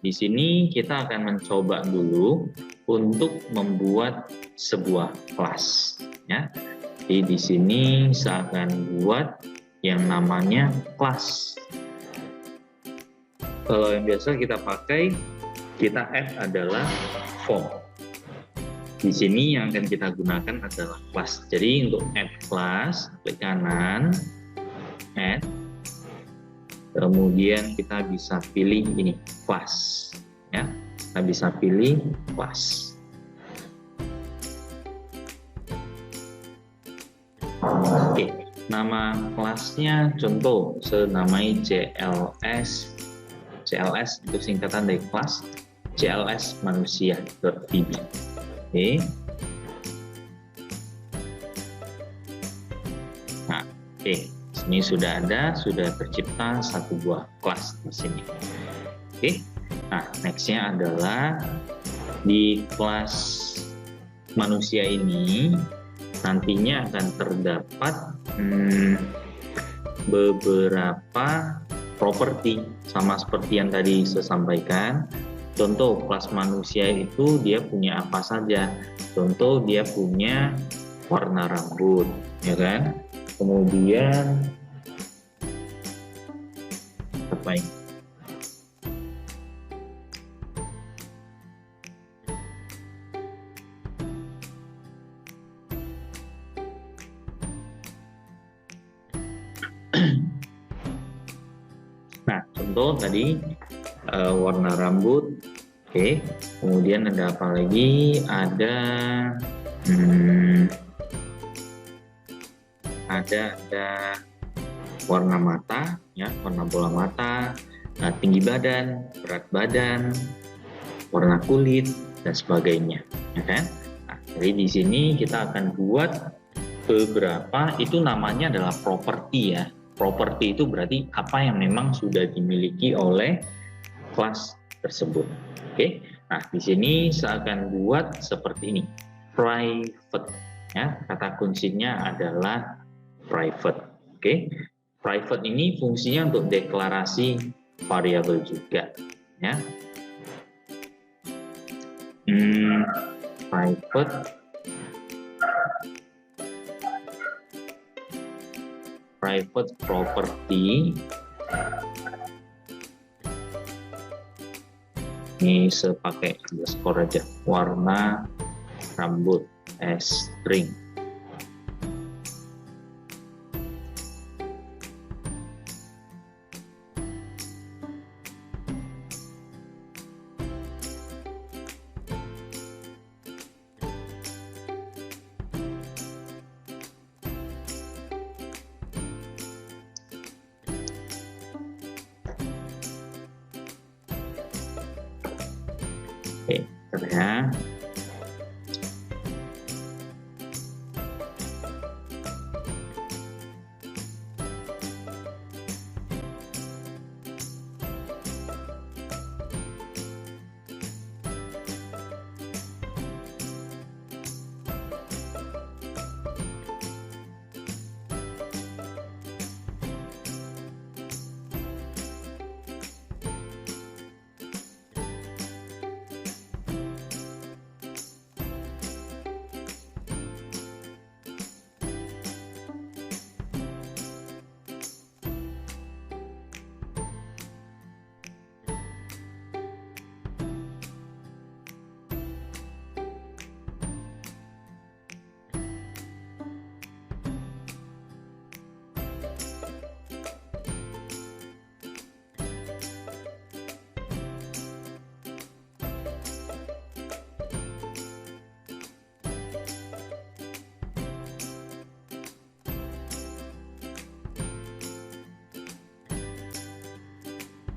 di sini kita akan mencoba dulu untuk membuat sebuah kelas, ya. Jadi di sini saya akan buat yang namanya kelas. Kalau yang biasa kita pakai, kita add adalah form. Di sini yang akan kita gunakan adalah kelas. Jadi untuk add kelas, klik kanan, add. Kemudian kita bisa pilih ini, kelas. Ya, kita bisa pilih kelas. Oke, nama kelasnya contoh senamai CLS. CLS itu singkatan dari kelas CLS manusia.db. Oke. Nah, oke. Ini sudah ada, sudah tercipta satu buah kelas di sini. Oke. Nah, nextnya adalah di kelas manusia ini nantinya akan terdapat beberapa properti sama seperti yang tadi saya sampaikan. Contoh kelas manusia itu dia punya apa saja? Contoh dia punya warna rambut, ya kan? Kemudian apa ini? Nah, contoh tadi warna rambut. Oke, kemudian ada apa lagi? Ada warna mata, ya, warna bola mata, tinggi badan, berat badan, warna kulit, dan sebagainya, ya kan? Nah, jadi di sini kita akan buat beberapa, itu namanya adalah properti, ya. Properti itu berarti apa yang memang sudah dimiliki oleh kelas tersebut. Oke, nah di sini saya akan buat seperti ini, private, ya. Kata kuncinya adalah private. Oke, private ini fungsinya untuk deklarasi variabel juga, ya. Private property. Ini saya pakai underscore aja, warna rambut string. Oke, ya.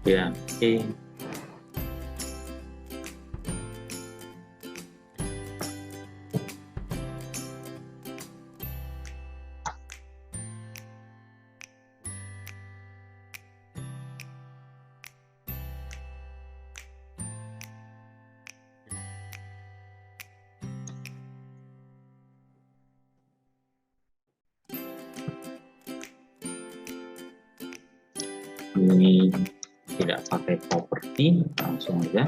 Ya, oke. Ini tidak pakai properti, langsung aja.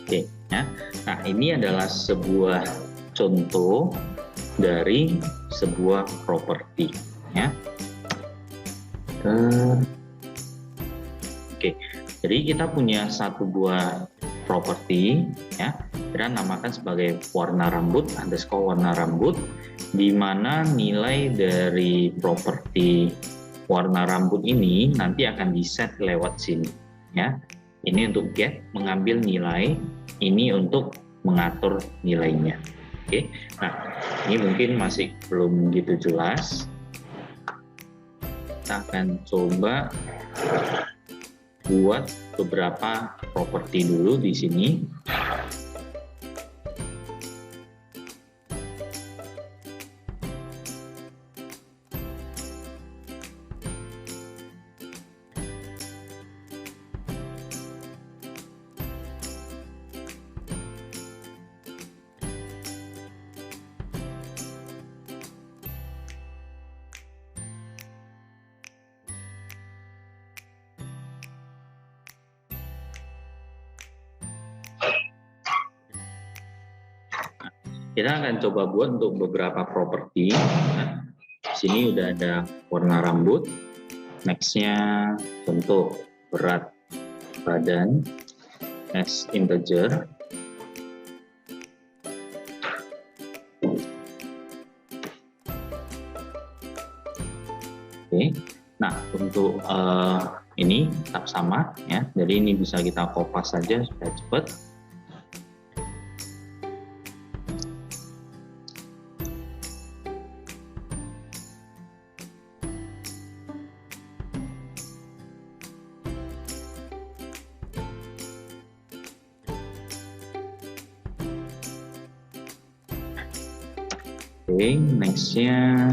Oke, ya. Nah, ini adalah sebuah contoh dari sebuah properti, ya. Oke, jadi kita punya satu buah properti, ya. Kita namakan sebagai warna rambut underscore warna rambut, di mana nilai dari properti warna rambut ini nanti akan di-set lewat sini, ya. Ini untuk get, mengambil nilai, ini untuk mengatur nilainya. Oke, nah ini mungkin masih belum begitu jelas. Kita akan coba buat beberapa properti dulu di sini. Kita akan coba buat untuk beberapa properti. Nah, di sini udah ada warna rambut. Nextnya contoh berat badan as integer. Oke. Nah, untuk ini tetap sama ya. Jadi ini bisa kita kopas saja supaya cepat. Oke, nextnya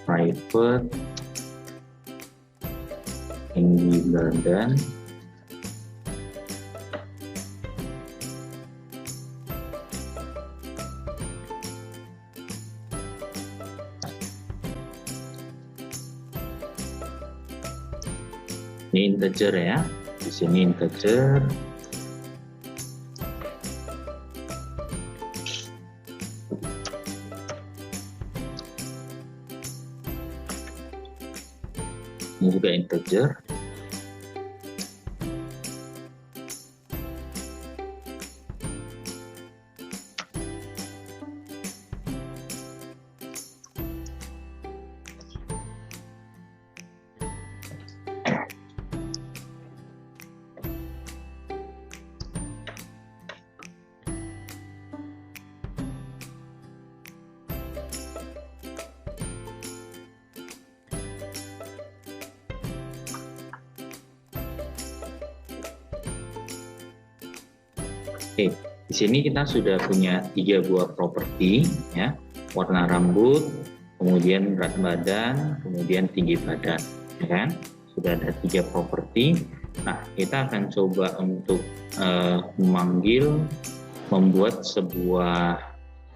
private tinggi badan ini integer ya, di sini integer. Ini juga integer. Oke, di sini kita sudah punya 3 buah properti ya, warna rambut, kemudian berat badan, kemudian tinggi badan, ya kan? Sudah ada 3 properti. Nah, kita akan coba untuk membuat sebuah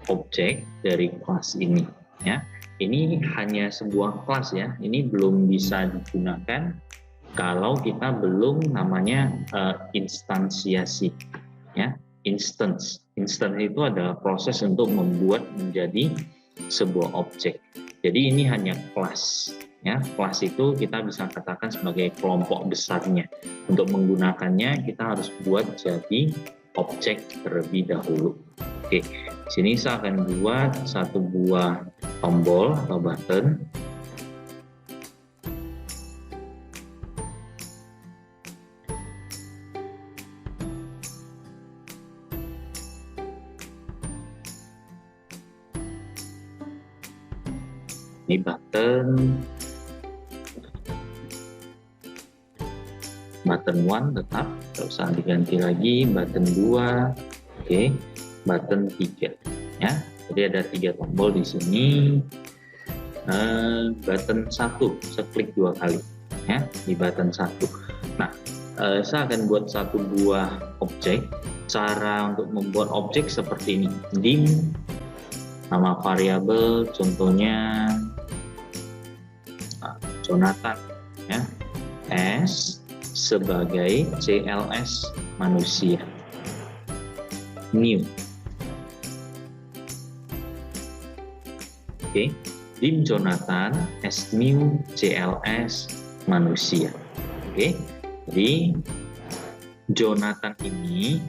objek dari kelas ini ya. Ini hanya sebuah kelas ya, ini belum bisa digunakan kalau kita belum namanya instansiasi ya. Instance itu adalah proses untuk membuat menjadi sebuah objek. Jadi ini hanya kelas ya. Kelas itu kita bisa katakan sebagai kelompok besarnya. Untuk menggunakannya kita harus buat jadi objek terlebih dahulu. Oke, di sini saya akan buat satu buah tombol atau button. Ini button 1 tetap, tidak usah diganti lagi. Button 2, oke, button 3 ya. Jadi ada 3 tombol di sini. Button 1 saya klik 2 kali ya di button 1. Nah, saya akan buat satu buah objek. Cara untuk membuat objek seperti ini. Dim nama variabel, contohnya Jonathan ya, S sebagai CLS manusia, new. Oke, dim Jonathan as new CLS manusia. Oke, jadi Jonathan ini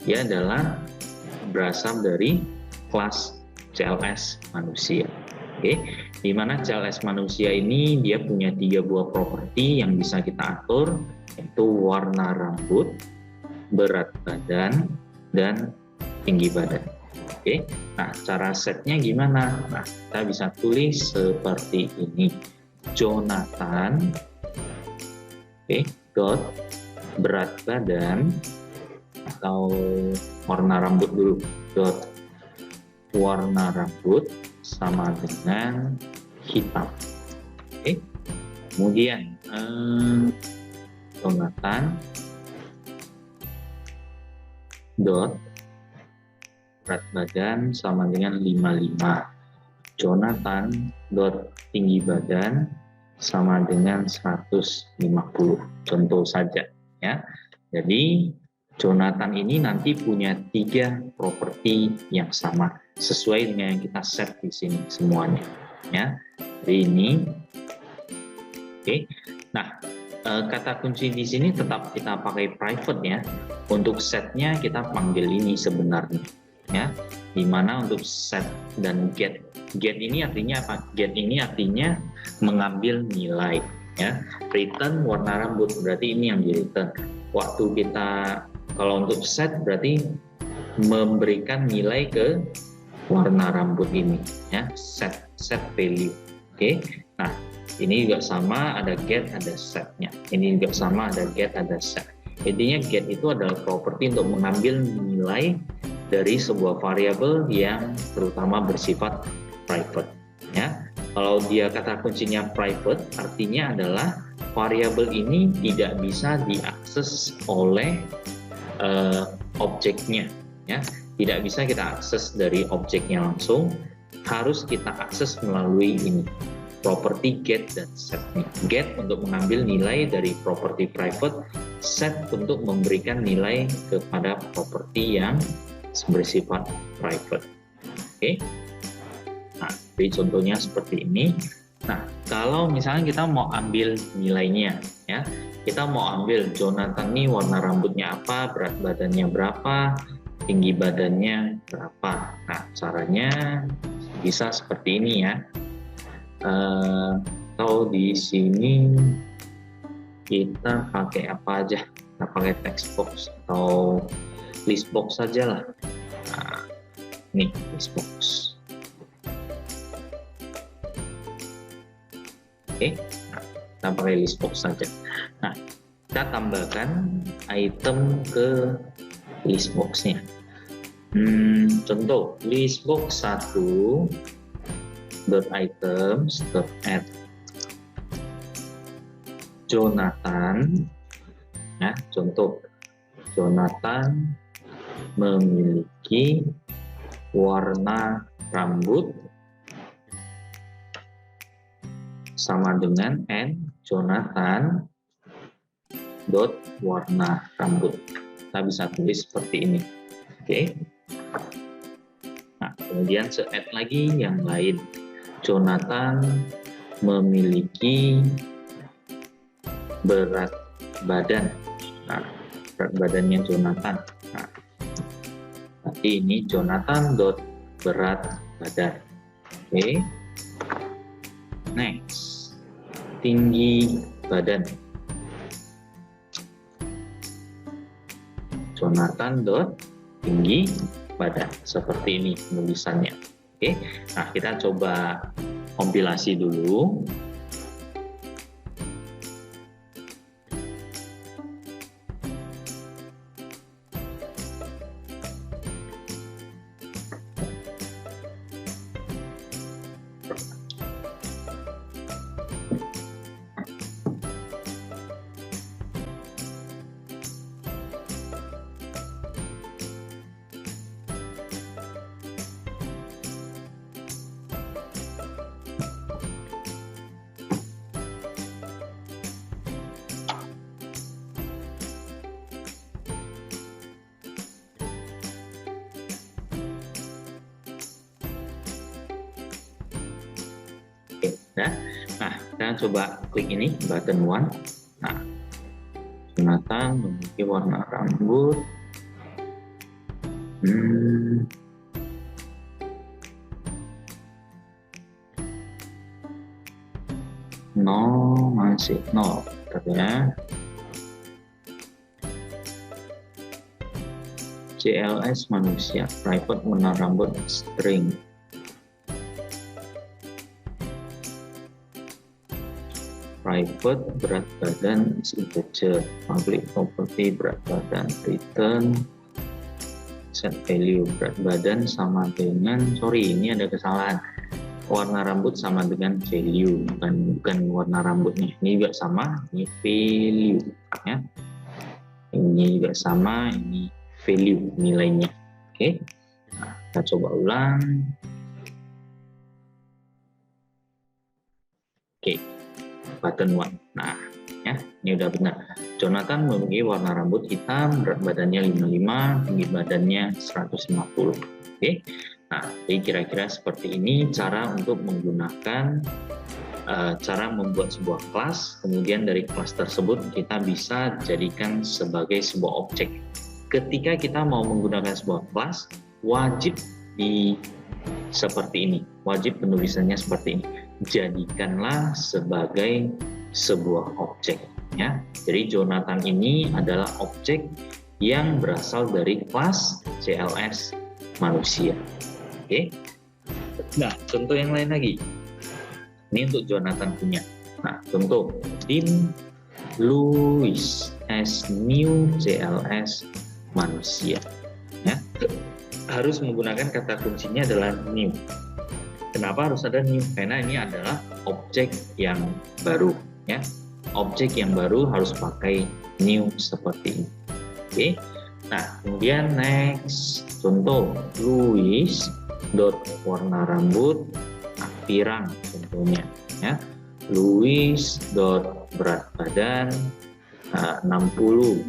dia adalah berasal dari kelas CLS manusia. Oke, di mana CLS manusia ini dia punya 3 buah properti yang bisa kita atur, yaitu warna rambut, berat badan, dan tinggi badan. Oke, nah cara setnya gimana? Nah, kita bisa tulis seperti ini, Jonathan, oke, dot berat badan atau warna rambut dulu, dot warna rambut sama dengan hitam. Oke, kemudian Jonathan dot berat badan sama dengan 55. Jonathan dot tinggi badan sama dengan 150. Contoh saja ya. Jadi Jonathan ini nanti punya 3 properti yang sama sesuai dengan yang kita set di sini semuanya ya. Jadi ini oke. Nah, kata kunci di sini tetap kita pakai private ya. Untuk setnya kita panggil ini sebenarnya ya. Dimana untuk set dan get ini artinya apa? Get ini artinya mengambil nilai ya. Return warna rambut, berarti ini yang di return. Waktu kita kalau untuk set berarti memberikan nilai ke warna rambut ini ya, set value. Oke, nah ini juga sama, ada get ada setnya. Ini juga sama, ada get ada set. Intinya get itu adalah properti untuk mengambil nilai dari sebuah variabel yang terutama bersifat private ya. Kalau dia kata kuncinya private artinya adalah variabel ini tidak bisa diakses oleh objeknya ya. Tidak bisa kita akses dari objeknya langsung, harus kita akses melalui ini properti get dan set. Get untuk mengambil nilai dari properti private, set untuk memberikan nilai kepada properti yang bersifat private. Oke. Nah, jadi contohnya seperti ini. Nah, kalau misalnya kita mau ambil nilainya ya, kita mau ambil Jonathan ini warna rambutnya apa, berat badannya berapa, tinggi badannya berapa. Nah, caranya bisa seperti ini ya. Atau di sini kita pakai apa aja? Kita pakai text box atau list box saja lah. Nah, ini list box. Oke, nah, kita pakai list box saja. Nah, kita tambahkan item ke list box-nya. Contoh list box 1 dot items dot add Jonathan ya, contoh Jonathan memiliki warna rambut sama dengan n Jonathan dot warna rambut. Kita bisa tulis seperti ini. Oke. Nah, kemudian se-add lagi yang lain. Jonathan memiliki berat badan. Nah, berat badannya Jonathan. Nah, Jadi ini Jonathan dot berat badan. Oke. Next, tinggi badan. Jonathan dot tinggi badan. Seperti ini penulisannya. Oke. Nah, kita coba kompilasi dulu. Oke, ya. Nah, kita coba klik ini button 1. Nah, Jonathan memiliki warna rambut masih 0 katanya. CLS manusia, private warna rambut string. Private berat badan is integer, public property berat badan return set value. Berat badan sama dengan, sorry ini ada kesalahan, warna rambut sama dengan value, bukan warna rambutnya. Ini juga sama, ini value ya. Ini juga sama, ini value nilainya. Oke. Nah, kita coba ulang. Oke. Button 1. Nah, ya, ini udah benar. Jonathan memiliki warna rambut hitam, berat badannya 55, tinggi badannya 150. Oke. Nah, jadi kira-kira seperti ini cara untuk menggunakan cara membuat sebuah kelas, kemudian dari kelas tersebut kita bisa jadikan sebagai sebuah objek. Ketika kita mau menggunakan sebuah kelas, wajib seperti ini, wajib penulisannya seperti ini. Jadikanlah sebagai sebuah objek ya. Jadi Jonathan ini adalah objek yang berasal dari kelas CLS manusia. Oke. Nah, contoh yang lain lagi. Ini untuk Jonathan punya. Nah, contoh Tim Louis as new CLS manusia ya. Harus menggunakan kata kuncinya adalah new. Kenapa harus ada new? Karena ini adalah objek yang baru ya. Objek yang baru harus pakai new seperti ini. Oke. Nah, kemudian next contoh Louis dot warna rambut pirang contohnya ya. Louis dot berat badan 60.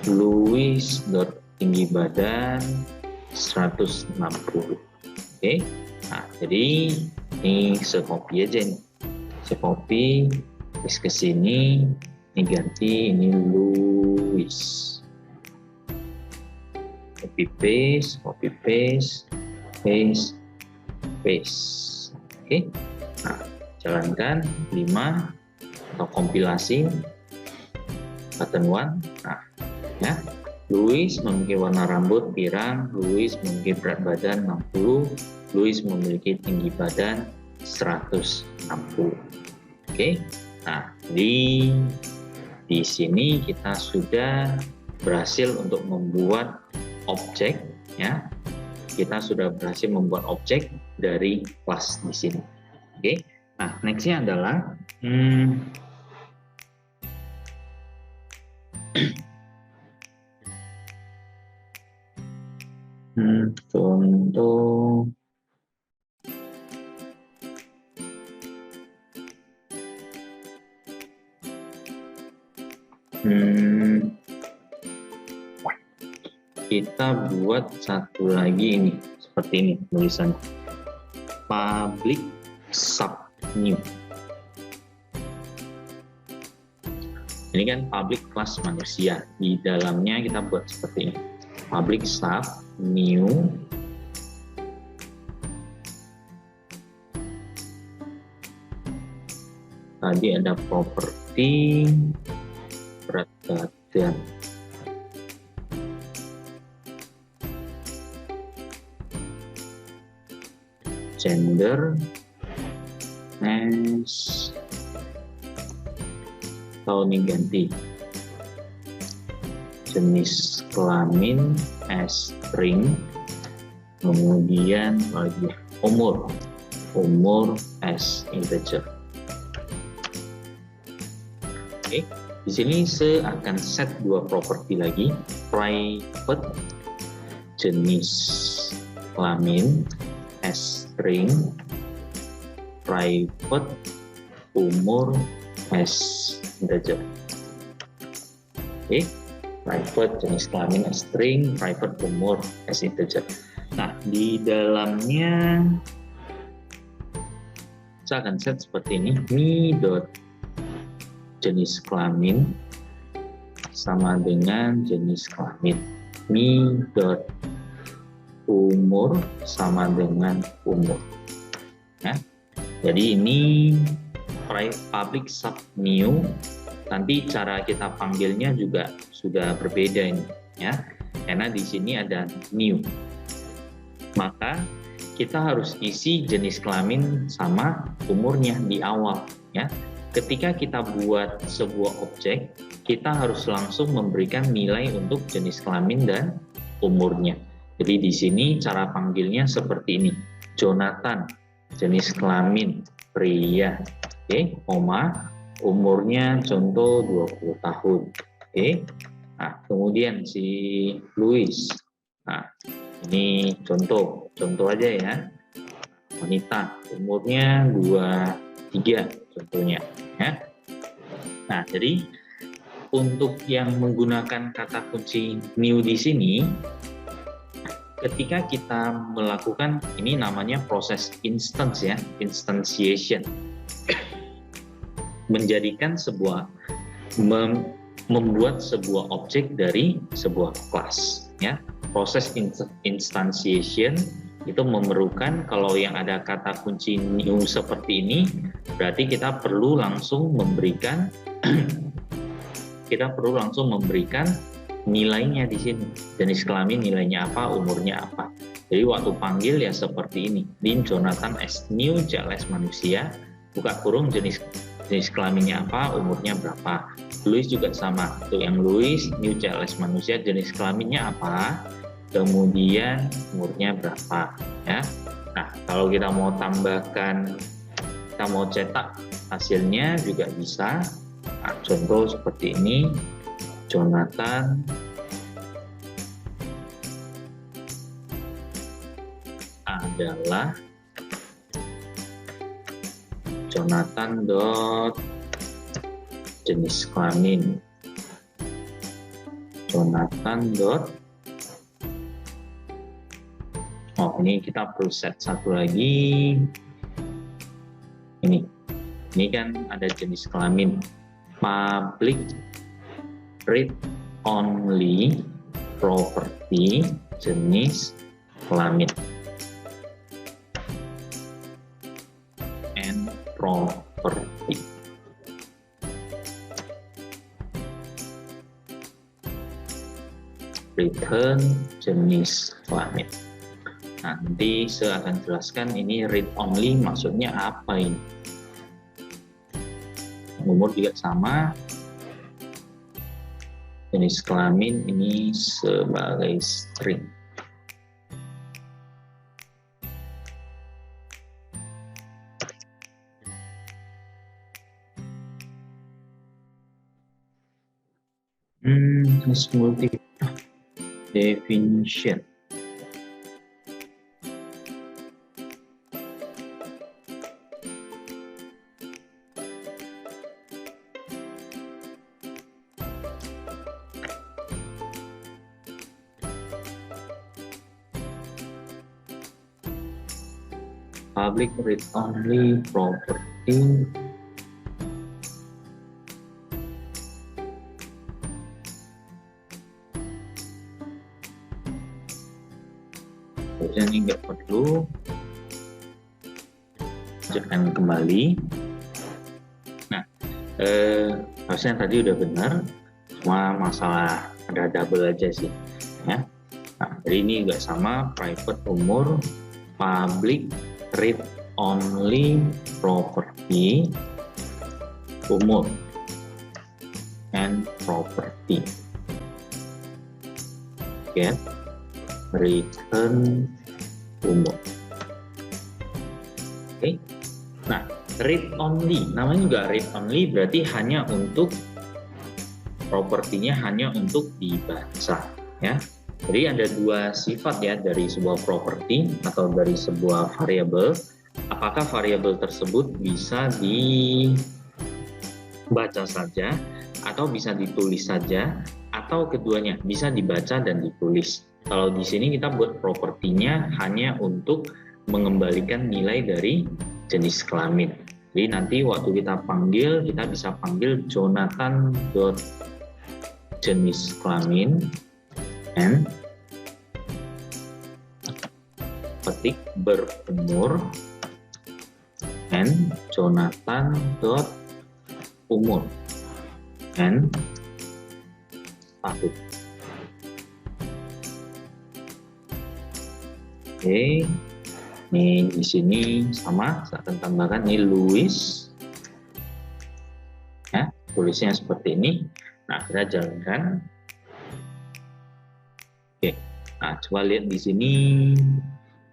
Louis dot tinggi badan 160. Oke. Nah, jadi ini secopy aja nih. Secopy, terus ke sini, ini ganti ini Louis. Copy paste, paste. Oke. Nah, jalankan 5 atau kompilasi button 1. Nah, ya. Louis memiliki warna rambut pirang, Louis memiliki berat badan 60, Louis memiliki tinggi badan 160. Oke. Nah, di sini kita sudah berhasil untuk membuat objek ya. Kita sudah berhasil membuat objek dari kelas di sini. Oke. Nah, nextnya adalah contoh kita buat satu lagi ini seperti ini tulisan public sub new. Ini kan public kelas manusia, di dalamnya kita buat seperti ini public sub new, tadi ada properti, berat badan, gender, as, atau ini ganti, jenis kelamin as string, kemudian lagi umur as integer. Oke, di sini saya akan set dua properti lagi, private jenis kelamin as string, private umur as integer. Oke, private jenis kelamin as string, private umur as integer. Nah, di dalamnya saya akan set seperti ini, me dot jenis kelamin sama dengan jenis kelamin, me dot umur sama dengan umur. Ya. Jadi ini public sub new. Nanti cara kita panggilnya juga sudah berbeda ini, ya. Karena di sini ada new. Maka kita harus isi jenis kelamin sama umurnya di awal, ya. Ketika kita buat sebuah objek, kita harus langsung memberikan nilai untuk jenis kelamin dan umurnya. Jadi di sini cara panggilnya seperti ini. Jonathan, jenis kelamin pria. Oke, koma, umurnya contoh 20 tahun. Oke. Nah, kemudian si Louis. Nah, ini contoh aja ya. Wanita, umurnya 23 contohnya, ya. Nah, jadi untuk yang menggunakan kata kunci new di sini, ketika kita melakukan ini namanya proses instance, ya, instantiation, menjadikan membuat sebuah objek dari sebuah kelas, ya. Proses instantiation itu memerlukan kalau yang ada kata kunci new seperti ini, berarti kita perlu langsung memberikan nilainya di sini. Jenis kelamin nilainya apa, umurnya apa. Jadi waktu panggil ya seperti ini. Lim Jonathan as new JLS manusia, buka kurung jenis kelaminnya apa, umurnya berapa. Louis juga sama. Untuk yang Louis new JLS manusia, jenis kelaminnya apa, kemudian umurnya berapa, ya. Nah, kalau kita mau tambahkan, kita mau cetak hasilnya juga bisa. Nah, contoh seperti ini. Jonathan adalah Jonathan dot jenis kelamin Jonathan dot ini kita perlu set satu lagi. Ini kan ada jenis kelamin public read only property jenis kelamin and property. Return jenis kelamin. Nanti saya akan jelaskan ini read only maksudnya apa ini. Umur juga sama. Jenis kelamin ini sebagai string. Multi definition. Public read only property harusnya ini nggak perlu. Lanjutkan kembali. Nah, harusnya tadi udah benar, cuma masalah ada double aja sih, ya. Nah, jadi ini juga sama, private umur, public read only property, umur, and property. Get return umur. Oke. Nah, read only, namanya juga read only berarti hanya untuk propertinya, hanya untuk dibaca, ya. Jadi ada dua sifat ya dari sebuah properti atau dari sebuah variabel. Apakah variabel tersebut bisa dibaca saja atau bisa ditulis saja, atau keduanya bisa dibaca dan ditulis. Kalau di sini kita buat propertinya hanya untuk mengembalikan nilai dari jenis kelamin. Jadi nanti waktu kita panggil, kita bisa panggil Jonathan dot jenis kelamin and ketik berumur and Jonathan dot umur and tahun. Oke. Nih di sini sama, saya akan tambahkan nih Louis, ya, tulisnya seperti ini. Nah, kita jalankan. Oke, nah coba lihat di sini,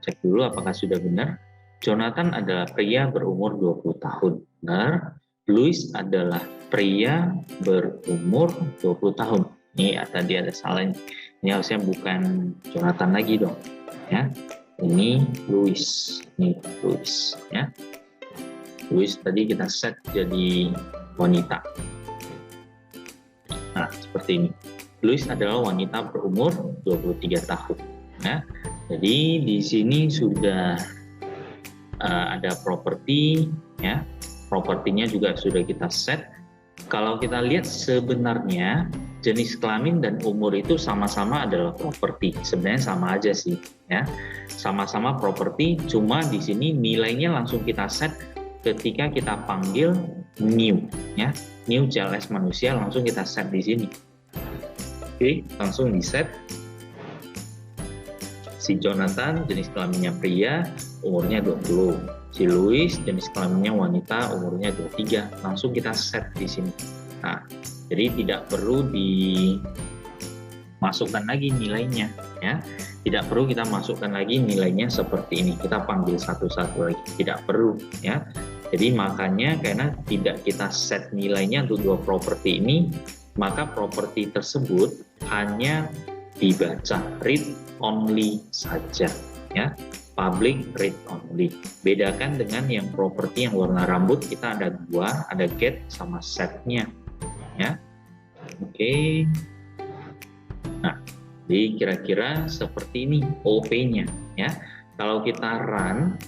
cek dulu apakah sudah benar. Jonathan adalah pria berumur 20 tahun, benar. Louis adalah pria berumur 20 tahun. Ini tadi ada salah, ini harusnya bukan Jonathan lagi dong, ya. Ini Louis, ya. Louis tadi kita set jadi wanita. Nah, seperti ini. Louis adalah wanita berumur 23 tahun, ya. Jadi di sini sudah ada properti, ya. Propertinya juga sudah kita set. Kalau kita lihat sebenarnya jenis kelamin dan umur itu sama-sama adalah properti. Sebenarnya sama aja sih, ya. Sama-sama properti, cuma di sini nilainya langsung kita set ketika kita panggil new, ya. New CLS manusia langsung kita set di sini. Oke, langsung di set. Si Jonathan jenis kelaminnya pria, umurnya 20. Si Louis jenis kelaminnya wanita, umurnya 23. Langsung kita set di sini. Nah, jadi tidak perlu dimasukkan lagi nilainya, ya. Tidak perlu kita masukkan lagi nilainya seperti ini. Kita panggil satu-satu lagi. Tidak perlu, ya. Jadi makanya karena tidak kita set nilainya untuk dua properti ini, maka properti tersebut hanya dibaca read only saja, ya. Public read only. Bedakan dengan yang properti yang warna rambut, kita ada dua, ada get sama setnya, ya. Oke. Nah, jadi kira-kira seperti ini OP-nya, ya. Kalau kita run,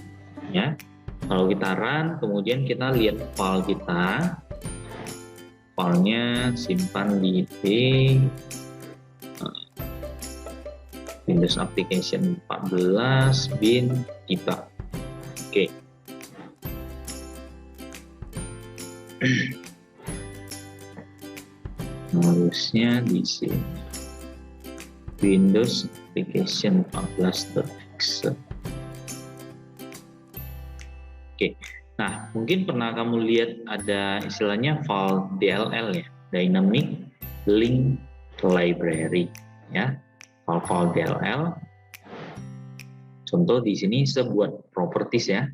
ya. Kalau kita run, kemudian kita lihat file kita. Filenya simpan di Windows Application 14 bin debug. Oke. Harusnya di sini Windows Application 14.exe. Oke. Nah, mungkin pernah kamu lihat ada istilahnya file DLL, ya, Dynamic Link Library, ya. File DLL. Contoh di sini sebuah properties, ya.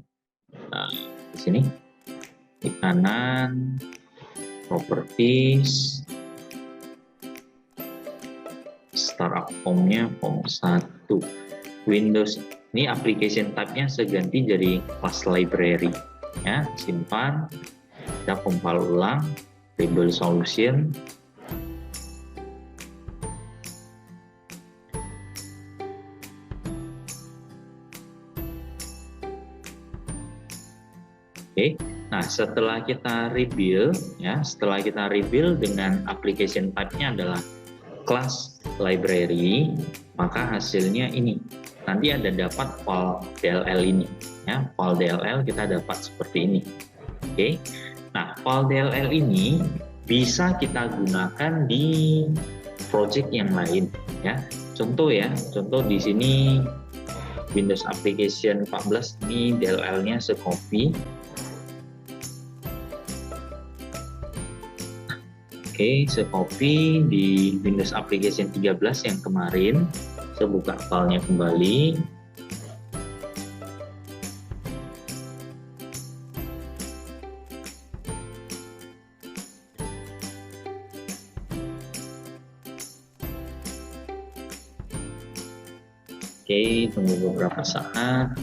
Nah, di sini di kanan properties, startup formnya form 1, Windows. Ini application type-nya seganti jadi class library, ya. Simpan, kita compile ulang, label solution. Oke, nah setelah kita rebuild, ya, setelah kita rebuild dengan application type-nya adalah class library, maka hasilnya ini, nanti ada dapat file DLL ini, ya. File DLL kita dapat seperti ini. Oke. Nah, file DLL ini bisa kita gunakan di project yang lain, ya. Contoh di sini Windows Application 14 ini DLL-nya se-copy. Oke, se-copy di Windows Application 13 yang kemarin. Saya buka filenya kembali. Oke, tunggu beberapa saat.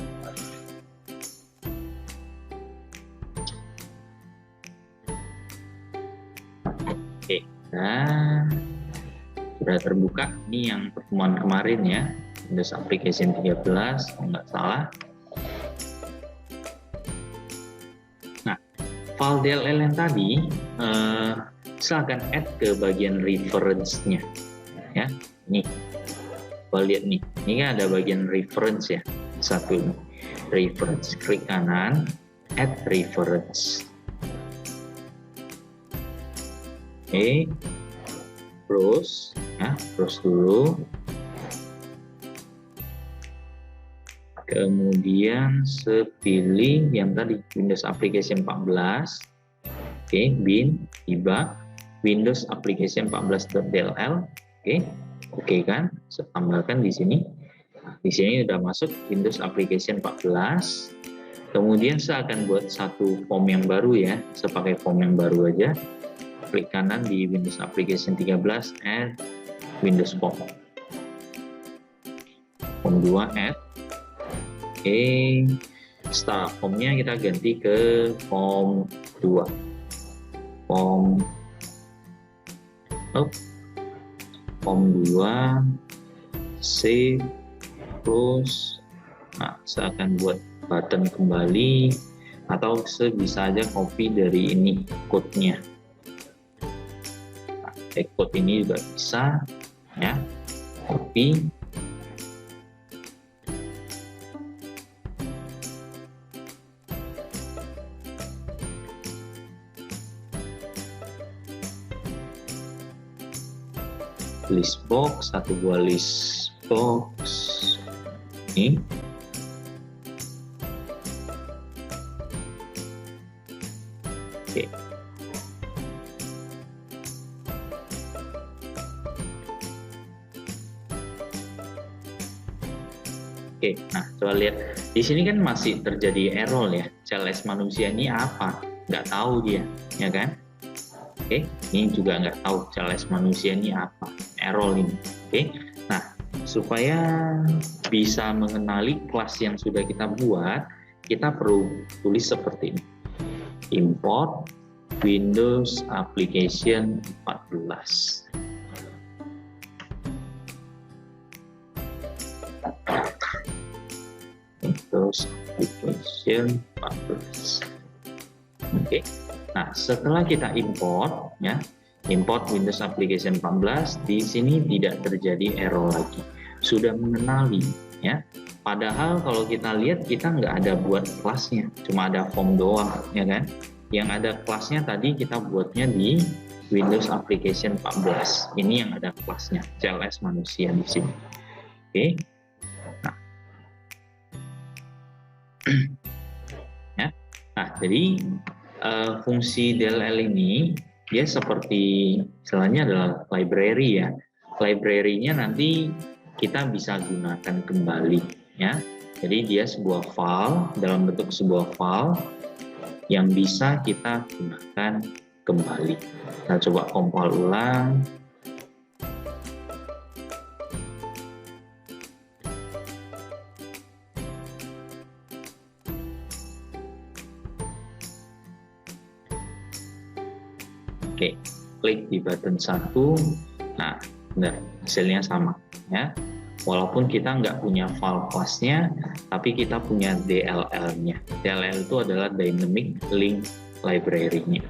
Oke, nah sudah terbuka. Ini yang pertemuan kemarin ya, Windows Application 13, kalau nggak salah. Nah, file DLL yang tadi, silakan add ke bagian reference-nya. Ya, ini. Lihat nih, ini kan ada bagian reference ya, satu ini. Reference, klik kanan, add reference. Oke, browse, ya, browse dulu. Kemudian pilih yang tadi Windows Application 14. Oke, bin, tiba Windows Application 14.dll. Oke kan, saya tambahkan di sini. Di sini sudah masuk Windows Application 14. Kemudian saya akan buat satu form yang baru ya. Saya pakai form yang baru aja. Klik kanan di Windows Application 13, add Windows Form. Form 2 add. Oke, setelah formnya kita ganti ke form 2. Form 2, save, close. Nah, saya akan buat button kembali, atau saya bisa aja copy dari ini code-nya. Nah, code ini juga bisa, ya, copy. List box, satu buah list box ini. Oke. Oke, nah coba lihat di sini kan masih terjadi error ya. CLS manusia ini apa? Nggak tahu dia, ya kan? Oke, ini juga nggak tahu CLS manusia ini apa, error ini. Oke, nah supaya bisa mengenali kelas yang sudah kita buat, kita perlu tulis seperti ini. Import Windows Application 14. Windows Application 14. Oke. Nah, setelah kita import, ya, import Windows Application 14, di sini tidak terjadi error lagi. Sudah mengenali, ya. Padahal kalau kita lihat, kita nggak ada buat kelasnya, cuma ada form doang, ya kan? Yang ada kelasnya tadi kita buatnya di Windows Application 14. Ini yang ada kelasnya, CLS manusia di sini. Oke. Nah. Ya. Nah, jadi fungsi DLL ini dia seperti istilahnya adalah library ya. Library-nya nanti kita bisa gunakan kembali ya. Jadi dia sebuah file dalam bentuk sebuah file yang bisa kita gunakan kembali. Kita coba compile ulang. Oke, klik di button 1. Nah, benar, hasilnya sama ya. Walaupun kita nggak punya file class-nya, tapi kita punya DLL-nya. DLL itu adalah Dynamic Link Library-nya.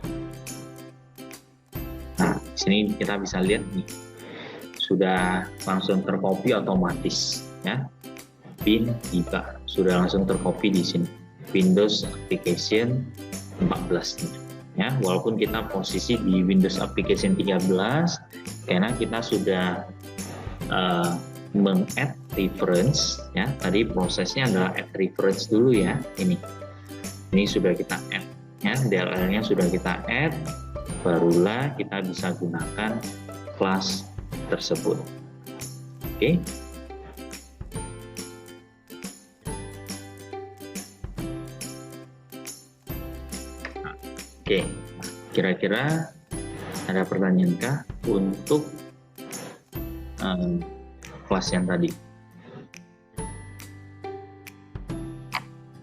Nah, di sini kita bisa lihat nih, sudah langsung tercopy otomatis ya. bin tiba, sudah langsung tercopy di sini Windows Application 14 nya. Ya, walaupun kita posisi di Windows Application 13 karena kita sudah meng-add reference, ya. Tadi prosesnya adalah add reference dulu ya. Ini sudah kita add, ya. DLL-nya sudah kita add, barulah kita bisa gunakan kelas tersebut. Oke. Oke, kira-kira ada pertanyaankah untuk kelas yang tadi?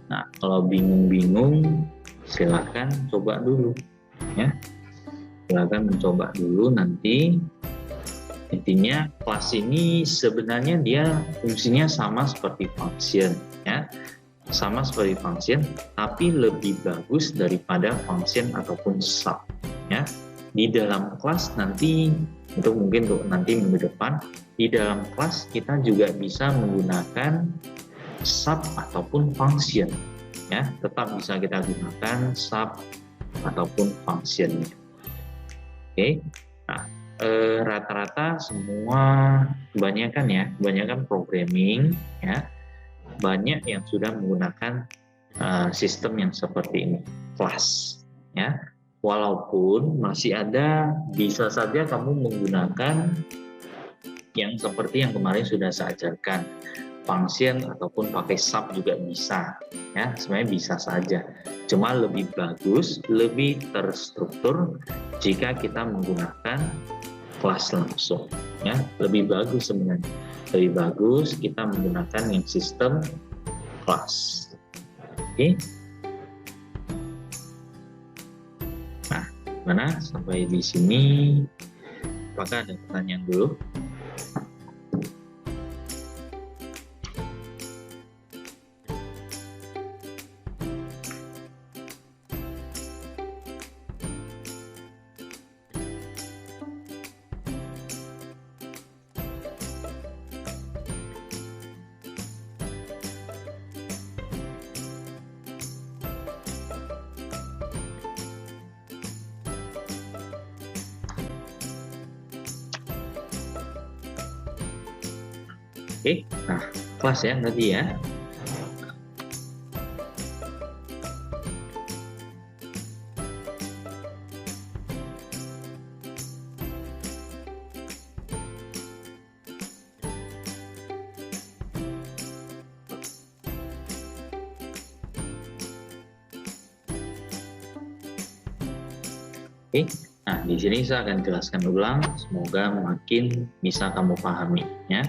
Nah, kalau bingung-bingung, silakan coba dulu, ya. Silakan mencoba dulu nanti. Intinya kelas ini sebenarnya dia fungsinya sama seperti function, ya. Sama seperti function, tapi lebih bagus daripada function ataupun sub, ya. Di dalam kelas nanti, itu mungkin untuk nanti minggu depan, di dalam kelas kita juga bisa menggunakan sub ataupun function, ya. Tetap bisa kita gunakan sub ataupun function. Oke. Nah, rata-rata semua kebanyakan programming, ya, banyak yang sudah menggunakan sistem yang seperti ini, kelas, ya. Walaupun masih ada, bisa saja kamu menggunakan yang seperti yang kemarin sudah saya ajarkan, function ataupun pakai sub juga bisa, ya. Sebenarnya bisa saja, cuma lebih bagus, lebih terstruktur jika kita menggunakan kelas langsung, ya. Lebih bagus sebenarnya. Lebih bagus kita menggunakan yang sistem kelas. Oke. Nah, mana sampai di sini? Apakah ada pertanyaan dulu? Oke, nah kelas ya tadi ya. Oke, nah di sini saya akan jelaskan ulang, semoga makin bisa kamu pahami, ya.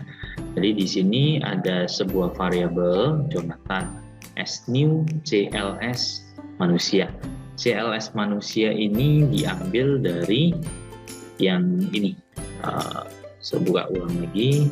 Jadi di sini ada sebuah variabel Jonathan snew CLS manusia. CLS manusia ini diambil dari yang ini. Saya buka ulang lagi.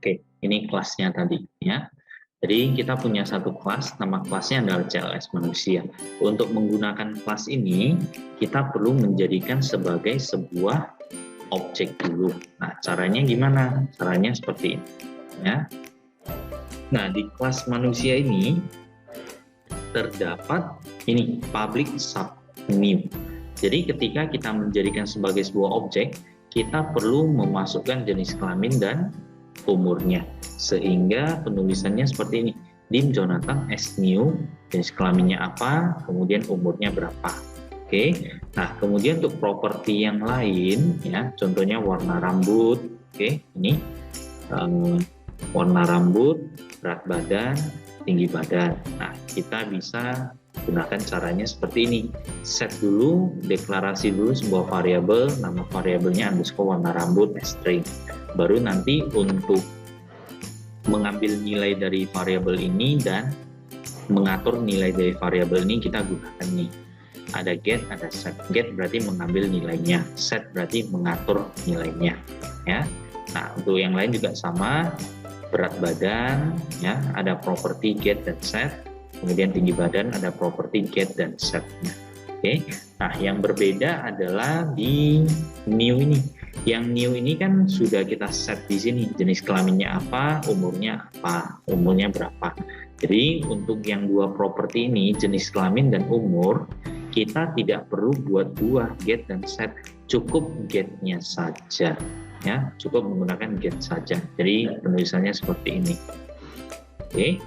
Oke, ini kelasnya tadi, ya. Jadi kita punya satu kelas, nama kelasnya adalah CLS manusia. Untuk menggunakan kelas ini, kita perlu menjadikan sebagai sebuah objek dulu. Nah, caranya gimana? Caranya seperti ini, ya. Nah, di kelas manusia ini terdapat ini public sub new. Jadi ketika kita menjadikan sebagai sebuah objek, kita perlu memasukkan jenis kelamin dan umurnya, sehingga penulisannya seperti ini. Dim Jonathan S new, jenis kelaminnya apa, kemudian umurnya berapa. Oke. Nah, kemudian untuk properti yang lain, ya, contohnya warna rambut. Oke, ini warna rambut, berat badan, tinggi badan. Nah, kita bisa gunakan caranya seperti ini. Set dulu, deklarasi dulu sebuah variabel, nama variabelnya underscore warna rambut string. Baru nanti untuk mengambil nilai dari variabel ini dan mengatur nilai dari variabel ini kita gunakan nih. Ada get, ada set. Get berarti mengambil nilainya, set berarti mengatur nilainya, ya. Nah, untuk yang lain juga sama, berat badan, ya, ada properti get dan set. Kemudian tinggi badan ada properti get dan setnya. Oke. Nah, yang berbeda adalah di new ini. Yang new ini kan sudah kita set di sini, jenis kelaminnya apa, umurnya apa, umurnya berapa. Jadi untuk yang dua properti ini, jenis kelamin dan umur, kita tidak perlu buat dua get dan set, cukup getnya saja, ya, cukup menggunakan get saja. Jadi penulisannya seperti ini. Oke,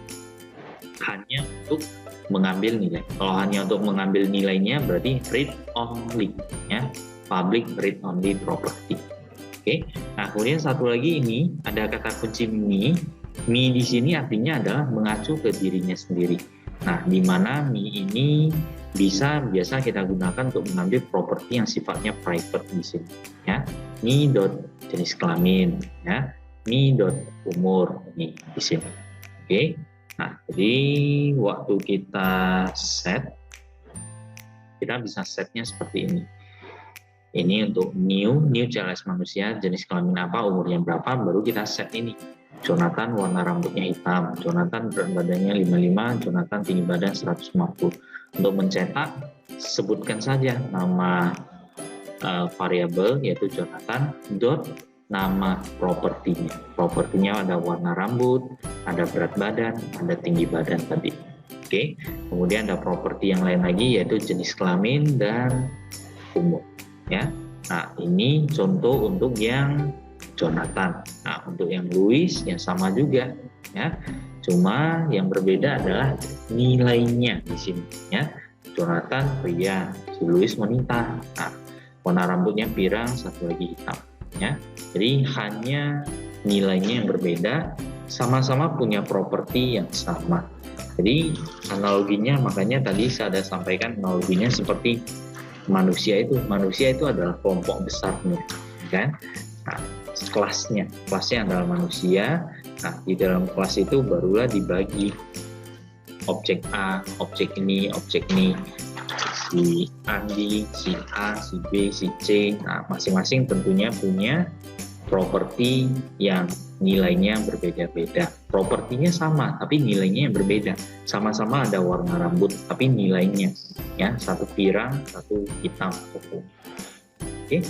hanya untuk mengambil nilai. Kalau hanya untuk mengambil nilainya berarti read only, ya, public read only property. Oke, nah kemudian satu lagi ini ada kata kunci me. Me di sini artinya adalah mengacu ke dirinya sendiri. Nah, di mana me ini biasa kita gunakan untuk mengambil properti yang sifatnya private di sini, ya. Me dot jenis kelamin, ya. Me dot umur ini di sini. Oke. Nah, jadi waktu kita set, kita bisa setnya seperti ini. Ini untuk new CLS manusia, jenis kelamin apa, umurnya berapa, baru kita set ini. Jonathan warna rambutnya hitam, Jonathan berat badannya 55, Jonathan tinggi badan 150. Untuk mencetak, sebutkan saja nama variabel yaitu Jonathan dot nama propertinya. Propertinya ada warna rambut, ada berat badan, ada tinggi badan tadi. Oke. Kemudian ada properti yang lain lagi yaitu jenis kelamin dan umur, ya. Nah, ini contoh untuk yang Jonathan. Nah, untuk yang Louis yang sama juga, ya. Cuma yang berbeda adalah nilainya di sini, ya. Jonathan pria, si Louis wanita. Nah, warna rambutnya pirang, satu lagi hitam, ya. Jadi hanya nilainya yang berbeda, sama-sama punya properti yang sama. Jadi analoginya, makanya tadi saya ada sampaikan analoginya seperti manusia itu adalah kelompok besarnya, kan? Nah, kelasnya adalah manusia. Nah, di dalam kelas itu barulah dibagi objek A, objek ini, si Andi, si A, si B, si C. Nah, masing-masing tentunya punya properti yang nilainya berbeda-beda. Propertinya sama, tapi nilainya yang berbeda. Sama-sama ada warna rambut, tapi nilainya, ya, satu pirang, satu hitam. Oke.